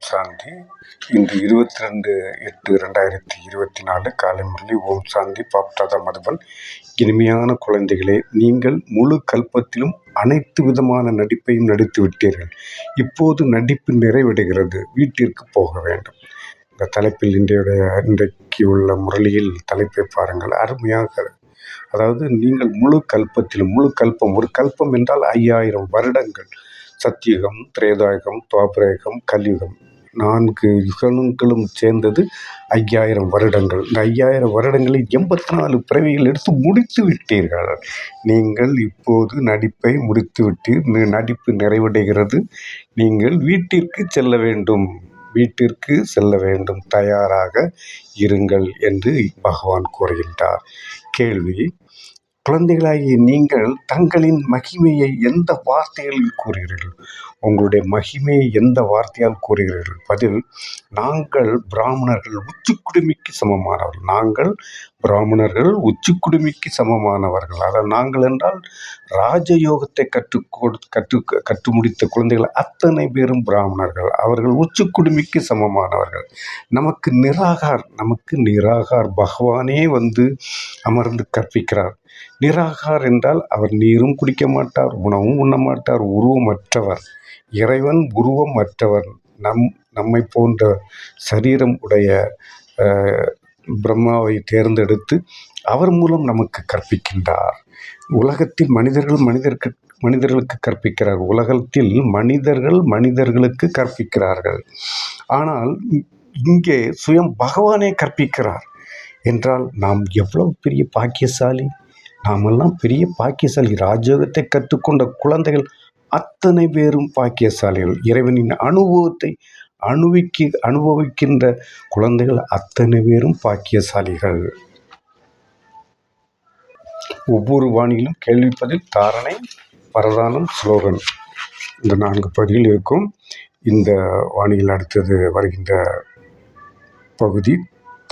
சாந்தி. இன்று 22/8/2024 காலை முரளி. ஓம் சாந்தி. பாப்தாதா மதுபன். இனிமையான குழந்தைகளே, நீங்கள் முழு கல்பத்திலும் அனைத்து விதமான நடிப்பையும் நடித்து விட்டீர்கள். இப்போது நடிப்பு நிறைவடைகிறது. வீட்டிற்கு போக வேண்டும். இந்த தலைப்பில் இன்றைக்கு உள்ள முரளியில் தலைப்பை பாருங்கள். அருமையாக, அதாவது நீங்கள் முழு கல்பத்திலும், முழு கல்பம், ஒரு கல்பம் என்றால் 5000 வருடங்கள். சத்தியுகம், திரேதாயுகம், துவாபரயுகம், கலியுகம், 4 யுகங்களும் சேர்ந்தது 5000 வருடங்கள். இந்த 5000 வருடங்களில் 84 பிறவிகள் எடுத்து முடித்து விட்டீர்கள். நீங்கள் இப்போது நடிப்பை முடித்து விட்டீர்கள். நடிப்பு நிறைவடைகிறது. நீங்கள் வீட்டிற்கு செல்ல வேண்டும். வீட்டிற்கு செல்ல வேண்டும். தயாராக இருங்கள் என்று பகவான் கூறுகின்றார். கேள்வி: குழந்தைகளாகிய நீங்கள் தங்களின் மகிமையை எந்த வார்த்தைகளில் கூறுகிறீர்கள்? உங்களுடைய மகிமையை எந்த வார்த்தையால் கூறுகிறீர்கள்? பதில்: நாங்கள் பிராமணர்கள் உச்சிக்குடுமிக்கு சமமானவர்கள். நாங்கள் பிராமணர்கள் உச்சிக்குடுமிக்கு சமமானவர்கள். அதாவது நாங்கள் என்றால் ராஜயோகத்தை கற்று முடித்த குழந்தைகள் அத்தனை பேரும் பிராமணர்கள். அவர்கள் உச்சிக்குடுமிக்கு சமமானவர்கள். நமக்கு நிராகார் பகவானே வந்து அமர்ந்து கற்பிக்கிறார். நிராகார் என்றால் அவர் நீரும் குடிக்க மாட்டார், உணவும் உண்ண மாட்டார், உருவமற்றவர். இறைவன் உருவம் அற்றவர். நம்மை போன்ற சரீரம் உடைய பிரம்மாவை தேர்ந்தெடுத்து அவர் மூலம் நமக்கு கற்பிக்கின்றார். உலகத்தில் மனிதர்களுக்கு கற்பிக்கிறார். உலகத்தில் மனிதர்களுக்கு கற்பிக்கிறார்கள். ஆனால் இங்கே சுயம் பகவானே கற்பிக்கிறார் என்றால் நாம் எவ்வளவு பெரிய பாக்கியசாலி! நாமெல்லாம் பெரிய பாக்கியசாலி. ராஜயோகத்தை கற்றுக்கொண்ட குழந்தைகள் அத்தனை பேரும் பாக்கியசாலிகள். இறைவனின் அனுபவத்தை அனுபவிக்கின்ற குழந்தைகள் அத்தனை பேரும் பாக்கியசாலிகள். ஒவ்வொரு வாணியிலும் கேள்விப்பதில், தாரணை, பரதானம், ஸ்லோகன், இந்த 4 பகுதிகள் இருக்கும். இந்த வாணியில் அடுத்தது வருகின்ற பகுதி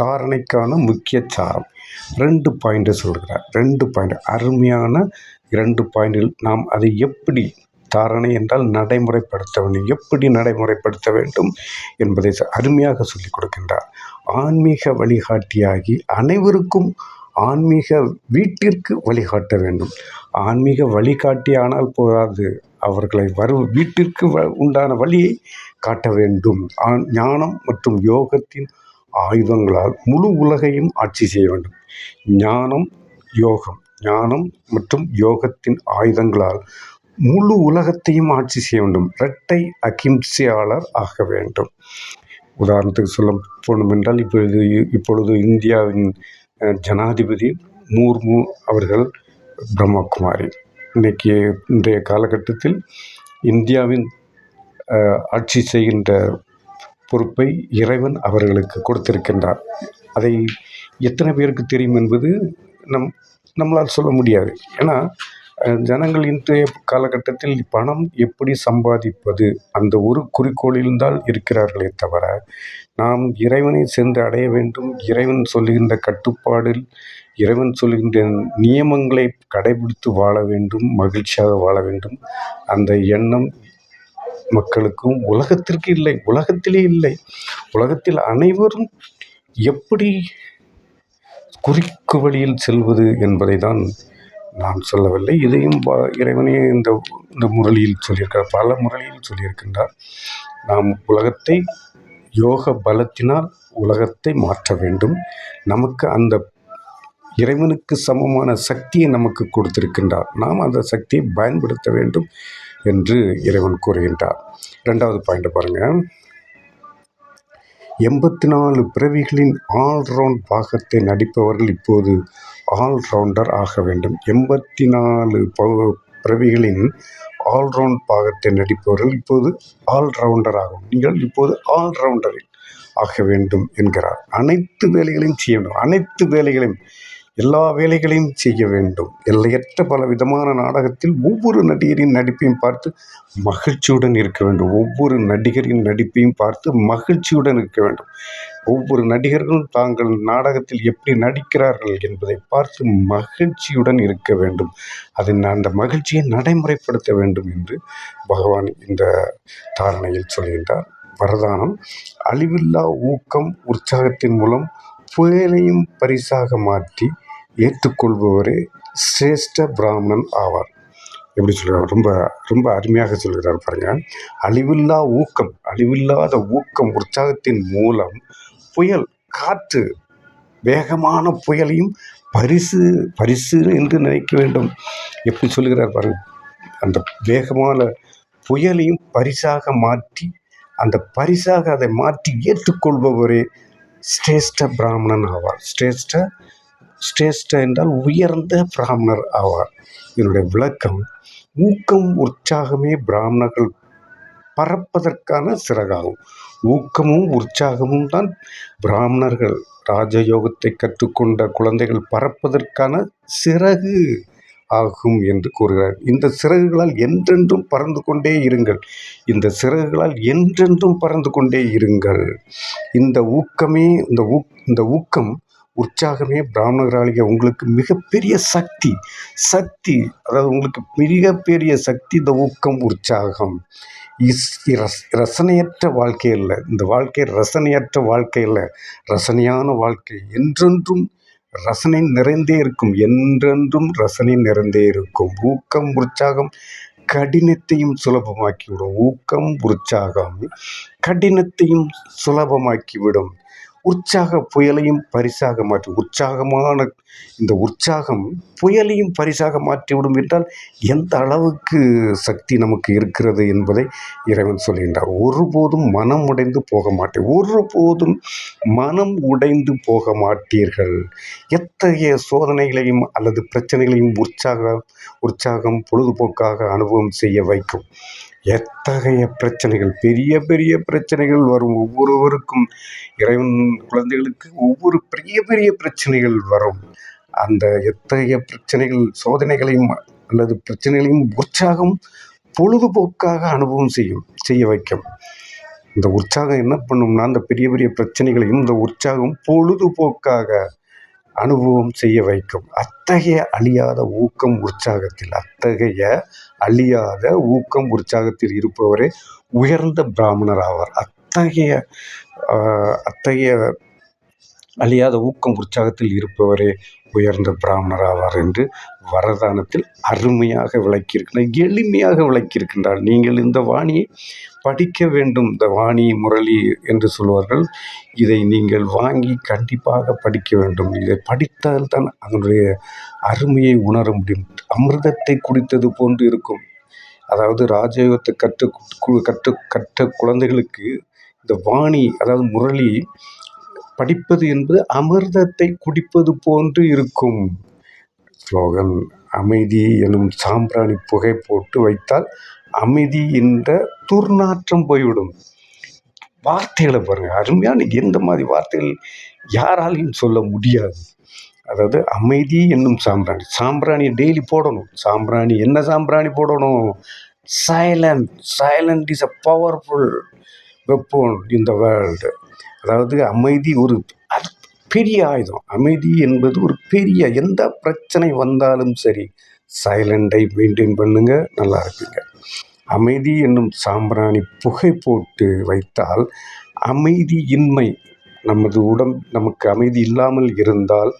தாரணைக்கான முக்கிய சாரம். 2 பாயிண்ட் சொல்கிறார். 2 பாயிண்ட், அருமையான 2 பாயிண்டில் நாம் அதை எப்படி, தாரணை என்றால் நடைமுறைப்படுத்த வேண்டும், எப்படி நடைமுறைப்படுத்த வேண்டும் என்பதை அருமையாக சொல்லிக் கொடுக்கின்றார். ஆன்மீக வழிகாட்டியாகி அனைவருக்கும் ஆன்மீக வீட்டிற்கு வழிகாட்ட வேண்டும். ஆன்மீக வழிகாட்டி ஆனால் போதாது, அவர்களை வீட்டிற்கு உண்டான வழியை காட்ட வேண்டும். ஞானம் மற்றும் யோகத்தின் ஆயுதங்களால் முழு உலகையும் ஆட்சி செய்ய வேண்டும். ஞானம் மற்றும் யோகத்தின் ஆயுதங்களால் முழு உலகத்தையும் ஆட்சி செய்ய வேண்டும். இரட்டை அகிம்சையாளர் ஆக வேண்டும். உதாரணத்துக்கு சொல்ல போனோம் என்றால், இப்பொழுது இந்தியாவின் ஜனாதிபதி முர்மு அவர்கள் பிரம்மகுமாரி. இன்றைய காலகட்டத்தில் இந்தியாவின் ஆட்சி செய்கின்ற பொறுப்பை இறைவன் அவர்களுக்கு கொடுத்திருக்கின்றார். அதை எத்தனை பேருக்கு தெரியும் என்பது நம்மளால் சொல்ல முடியாது. ஏன்னா ஜனங்கள் இன்றைய காலகட்டத்தில் பணம் எப்படி சம்பாதிப்பது அந்த ஒரு குறிக்கோளில்தான் இருக்கிறார்களே தவிர, நாம் இறைவனை சென்று அடைய வேண்டும், இறைவன் சொல்லுகின்ற கட்டுப்பாடில், இறைவன் சொல்லுகின்ற நியமங்களை கடைபிடித்து வாழ வேண்டும், மகிழ்ச்சியாக வாழ வேண்டும், அந்த எண்ணம் மக்களுக்கும் உலகத்திற்கு இல்லை, உலகத்திலே இல்லை. உலகத்தில் அனைவரும் எப்படி குறிக்கு வழியில் செல்வது என்பதை தான் நான் சொல்லவில்லை. இதையும் இறைவனே இந்த முரளியில் சொல்லியிருக்கிறார், பல முரளியில் சொல்லியிருக்கின்றார். நாம் உலகத்தை யோக பலத்தினால் உலகத்தை மாற்ற வேண்டும். நமக்கு அந்த இறைவனுக்கு சமமான சக்தியை நமக்கு கொடுத்திருக்கின்றார். நாம் அந்த சக்தியை பயன்படுத்த வேண்டும் என்று இறைவன் கூறுகின்றார். 2வது பாயிண்ட் பாருங்க. 84 பிறவிகளின் ஆல்ரவுண்ட் பாகத்தை நடிப்பவர்கள் இப்போது ஆல்ரவுண்டர் ஆக வேண்டும். 84 பிறவிகளின் ஆல்ரவுண்ட் பாகத்தை நடிப்பவர்கள் இப்போது ஆல்ரவுண்டர் ஆகும். நீங்கள் இப்போது ஆல்ரவுண்டரில் ஆக வேண்டும் என்கிறார். அனைத்து வேலைகளையும் செய்ய வேண்டும். அனைத்து வேலைகளையும், எல்லா வேலைகளையும் செய்ய வேண்டும். எல்லையற்ற பல விதமான நாடகத்தில் ஒவ்வொரு நடிகரின் நடிப்பையும் பார்த்து மகிழ்ச்சியுடன் இருக்க வேண்டும். ஒவ்வொரு நடிகரின் நடிப்பையும் பார்த்து மகிழ்ச்சியுடன் இருக்க வேண்டும். ஒவ்வொரு நடிகர்களும் தாங்கள் நாடகத்தில் எப்படி நடிக்கிறார்கள் என்பதை பார்த்து மகிழ்ச்சியுடன் இருக்க வேண்டும். அந்த மகிழ்ச்சியை நடைமுறைப்படுத்த வேண்டும் என்று பகவான் இந்த தாரணையில் சொல்கின்றார். வரதானம். அழிவில்லா ஊக்கம் உற்சாகத்தின் மூலம் புயலையும் பரிசாக மாற்றி ஏற்றுக்கொள்பவரே சிரேஷ்ட பிராமணன் ஆவார். எப்படி சொல்கிறார், ரொம்ப ரொம்ப அருமையாக சொல்கிறார் பாருங்க. அழிவில்லா ஊக்கம், அழிவில்லாத ஊக்கம் உற்சாகத்தின் மூலம் புயல், காற்று, வேகமான புயலையும் பரிசு பரிசு என்று நினைக்க வேண்டும். எப்படி சொல்லுகிறார் பாருங்க. அந்த வேகமான புயலையும் பரிசாக மாற்றி, அந்த பரிசாக அதை மாற்றி ஏற்றுக்கொள்பவரே சிரேஷ்ட பிராமணன் ஆவார். சிரேஷ்ட என்றால் உயர்ந்த பிராமணர் ஆவார். இதனுடைய விளக்கம், ஊக்கம் உற்சாகமே பிராமணர்கள் பறப்பதற்கான சிறகாகும். ஊக்கமும் உற்சாகமும் தான் பிராமணர்கள் ராஜயோகத்தை கற்றுக்கொண்ட குழந்தைகள் பறப்பதற்கான சிறகு ஆகும் என்று கூறுகிறார். இந்த சிறகுகளால் என்றென்றும் பறந்து கொண்டே இருங்கள். இந்த சிறகுகளால் என்றென்றும் பறந்து கொண்டே இருங்கள். இந்த ஊக்கம் உற்சாகமே பிராமணர்களாகிய உங்களுக்கு மிகப்பெரிய சக்தி. அதாவது உங்களுக்கு மிகப்பெரிய சக்தி இந்த ஊக்கம், உற்சாகம். ரசனையற்ற வாழ்க்கை அல்ல. இந்த வாழ்க்கை ரசனையற்ற வாழ்க்கை அல்ல, ரசனையான வாழ்க்கை. என்றென்றும் ரசனை நிறைந்தே இருக்கும். என்றென்றும் ரசனை நிறைந்தே இருக்கும். ஊக்கம் உற்சாகம் கடினத்தையும் சுலபமாக்கிவிடும். ஊக்கம் உற்சாகம் கடினத்தையும் சுலபமாக்கிவிடும். உற்சாக புயலையும் பரிசாக மாற்றும். உற்சாகமான இந்த உற்சாகம் புயலையும் பரிசாக மாற்றிவிடும் என்றால் எந்த அளவுக்கு சக்தி நமக்கு இருக்கிறது என்பதை இறைவன் சொல்கின்றார். ஒருபோதும் மனம் உடைந்து போக மாட்டேன். ஒருபோதும் மனம் உடைந்து போக மாட்டீர்கள். எத்தகைய சோதனைகளையும் அல்லது பிரச்சனைகளையும் உற்சாகம் பொழுதுபோக்காக அனுபவம் செய்ய வைக்கும். எத்தகைய பிரச்சனைகள், பெரிய பெரிய பிரச்சனைகள் வரும். ஒவ்வொருவருக்கும், இறைவன் குழந்தைகளுக்கு ஒவ்வொரு பெரிய பெரிய பிரச்சனைகள் வரும். அந்த எத்தகைய பிரச்சனைகள், சோதனைகளையும் அல்லது பிரச்சனைகளையும் உற்சாகம் பொழுதுபோக்காக அனுபவம் செய்ய வைக்கும். இந்த உற்சாகம் என்ன பண்ணும்னா, அந்த பெரிய பெரிய பிரச்சனைகளையும் இந்த உற்சாகம் பொழுதுபோக்காக அனுபவம் செய்ய வைக்கும். அத்தகைய அழியாத ஊக்கம் உற்சாகத்தில் இருப்பவரே உயர்ந்த பிராமணர் ஆவார். அத்தகைய அழியாத ஊக்கம் உற்சாகத்தில் இருப்பவரே உயர்ந்த பிராமணர் ஆவார் என்று வரதானத்தில் அருமையாக விளக்கியிருக்கின்றார், எளிமையாக விளக்கியிருக்கின்றார். நீங்கள் இந்த வாணியை படிக்க வேண்டும். இந்த வாணி முரளி என்று சொல்வார்கள். இதை நீங்கள் வாங்கி கண்டிப்பாக படிக்க வேண்டும். இதை படித்தால்தான் அதனுடைய அருமையை உணர முடியும். அமிர்தத்தை குடித்தது போன்று இருக்கும். அதாவது ராஜயோகத்தை கற்ற குழந்தைகளுக்கு இந்த வாணி, அதாவது முரளி படிப்பது என்பது அமிர்தத்தை குடிப்பது போன்று இருக்கும். ஸ்லோகன், அமைதி எனும் சாம்பிராணி புகை போட்டு வைத்தால் அமைதி என்ற துர்நாற்றம் போய்விடும். வார்த்தைகளை பாருங்க, அருமையான எந்த மாதிரி வார்த்தைகள் யாராலையும் சொல்ல முடியாது. அதாவது அமைதி என்னும் சாம்பிராணி டெய்லி போடணும். என்ன சாம்பிராணி போடணும்? Silent is a powerful weapon in the world. அதாவது அமைதி ஒரு பெரிய ஆயுதம். அமைதி என்பது ஒரு பெரிய, எந்த பிரச்சனை வந்தாலும் சரி சைலண்டை மெயின்டைன் பண்ணுங்க, நல்லா இருப்பீங்க. அமைதி என்னும் சாம்பிராணி புகை போட்டு வைத்தால் அமைதியின்மை, நமக்கு அமைதி இல்லாமல் இருந்தால்,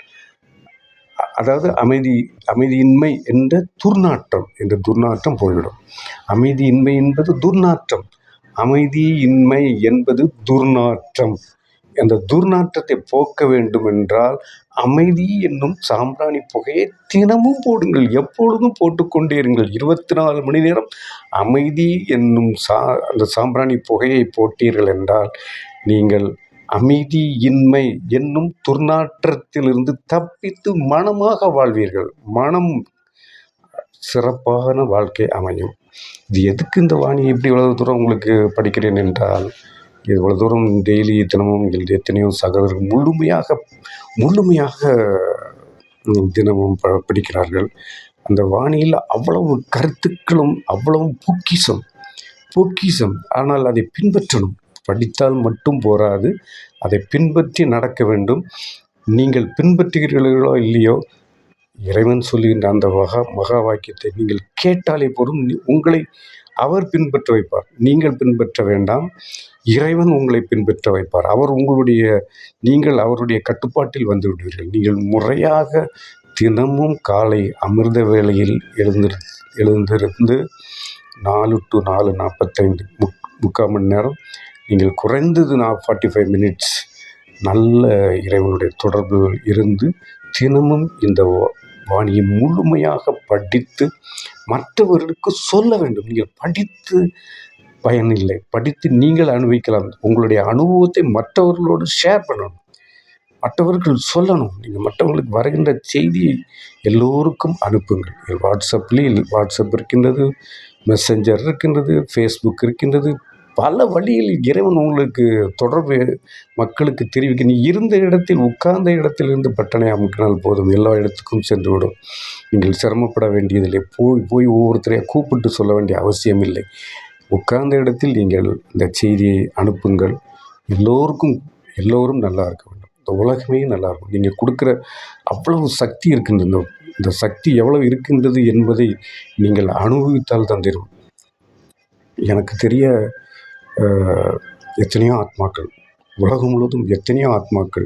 அதாவது அமைதியின்மை என்ற துர்நாற்றம் போய்விடும். அமைதியின்மை என்பது துர்நாற்றம். அமைதியின்மை என்பது துர்நாற்றம். அந்த துர்நாற்றத்தை போக்க வேண்டும் என்றால் அமைதி என்னும் சாம்பிராணி புகையை தினமும் போடுங்கள். எப்பொழுதும் போட்டுக்கொண்டே இருங்கள். 24 மணி நேரம் அமைதி என்னும் அந்த சாம்பிராணி புகையை போட்டீர்கள் என்றால் நீங்கள் அமைதியின்மை என்னும் துர்நாற்றத்திலிருந்து தப்பித்து மனமாக வாழ்வீர்கள். மனம் சிறப்பான வாழ்க்கை அமையும். இது எதுக்கு இந்த வாணியை இப்படி இவ்வளவு தூரம் உங்களுக்கு படிக்கிறேன் என்றால், இவ்வளோ தூரம் டெய்லி தினமும் எத்தனையோ சகோதரர்கள் முழுமையாக தினமும் படிக்கிறார்கள். அந்த வாணியில் அவ்வளவு கருத்துக்களும், அவ்வளவு பொக்கிஷம். ஆனால் அதை பின்பற்றணும். படித்தால் மட்டும் போராது, அதை பின்பற்றி நடக்க வேண்டும். நீங்கள் பின்பற்றுகிறீர்களோ இல்லையோ, இறைவன் சொல்லுகின்ற அந்த மகா வாக்கியத்தை நீங்கள் கேட்டாலே போதும், உங்களை அவர் பின்பற்ற வைப்பார். நீங்கள் பின்பற்ற வேண்டாம். இறைவன் உங்களை பின்பற்ற வைப்பார். நீங்கள் அவருடைய கட்டுப்பாட்டில் வந்து விடுவீர்கள். நீங்கள் முறையாக தினமும் காலை அமிர்த வேளையில் எழுந்திருந்து 4 to 4:45 முக்கால் மணி நேரம் நீங்கள் குறைந்தது 45 மினிட்ஸ் நல்ல இறைவனுடைய தொடர்பில் இருந்து தினமும் இந்த வாணியை முழுமையாக படித்து மற்றவர்களுக்கு சொல்ல வேண்டும். நீங்கள் படித்து பயனில்லை. படித்து நீங்கள் அனுபவிக்கலாம். உங்களுடைய அனுபவத்தை மற்றவர்களோடு ஷேர் பண்ணணும். மற்றவர்கள் சொல்லணும். நீங்கள் மற்றவங்களுக்கு வருகின்ற செய்தியை எல்லோருக்கும் அனுப்புங்கள். வாட்ஸ்அப் இருக்கின்றது, மெசஞ்சர் இருக்கின்றது, ஃபேஸ்புக் இருக்கின்றது. பல வழிகளில் இறைவன் உங்களுக்கு தொடர்பு மக்களுக்கு தெரிவிக்க. நீ இருந்த இடத்தில் உட்கார்ந்த இடத்திலிருந்து பட்டனை அமுக்கினால் போதும், எல்லா இடத்துக்கும் சென்று விடும். நீங்கள் சிரமப்பட வேண்டியதில்லை. போய் ஒவ்வொருத்தரையாக கூப்பிட்டு சொல்ல வேண்டிய அவசியம் இல்லை. உட்கார்ந்த இடத்தில் நீங்கள் இந்த செய்தியை அனுப்புங்கள். எல்லோரும் நல்லா இருக்க வேண்டும். இந்த உலகமே நல்லா இருக்கும். நீங்கள் கொடுக்குற அவ்வளவு சக்தி இருக்கின்றது. இந்த சக்தி எவ்வளவு இருக்கின்றது என்பதை நீங்கள் அனுபவித்தால் தான் தெரியும். எனக்கு தெரிய எத்தனையோ ஆத்மாக்கள், உலகம் முழுவதும் எத்தனையோ ஆத்மாக்கள்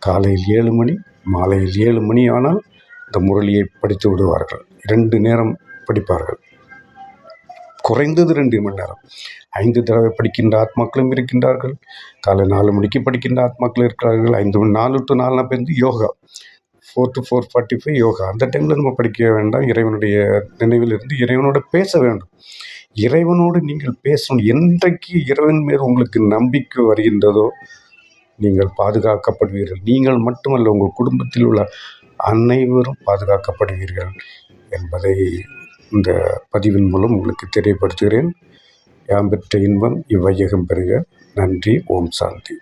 காலையில் 7 மணி, மாலையில் 7 மணி ஆனால் இந்த முரளியை படித்து விடுவார்கள். 2 நேரம் படிப்பார்கள். குறைந்தது 2 மணி நேரம். 5 தடவை படிக்கின்ற ஆத்மாக்களும் இருக்கின்றார்கள். காலை 4 மணிக்கு படிக்கின்ற ஆத்மாக்கள் இருக்கிறார்கள். 4 to 4:45 யோகா, 4 to 4:45 யோகா. அந்த டைமில் நம்ம படிக்க வேண்டாம். இறைவனுடைய நினைவில் இருந்து இறைவனோட பேச வேண்டும். இறைவனோடு நீங்கள் பேசணும். என்றைக்கு இறைவன் மேல் உங்களுக்கு நம்பிக்கை வருகின்றதோ நீங்கள் பாதுகாக்கப்படுவீர்கள். நீங்கள் மட்டுமல்ல, உங்கள் குடும்பத்தில் உள்ள அனைவரும் பாதுகாக்கப்படுவீர்கள் என்பதை இந்த பதிவின் மூலம் உங்களுக்கு தெரியப்படுத்துகிறேன். யாம் பெற்ற இன்பம் இவ்வையகம் பெறுக. நன்றி. ஓம் சாந்தி.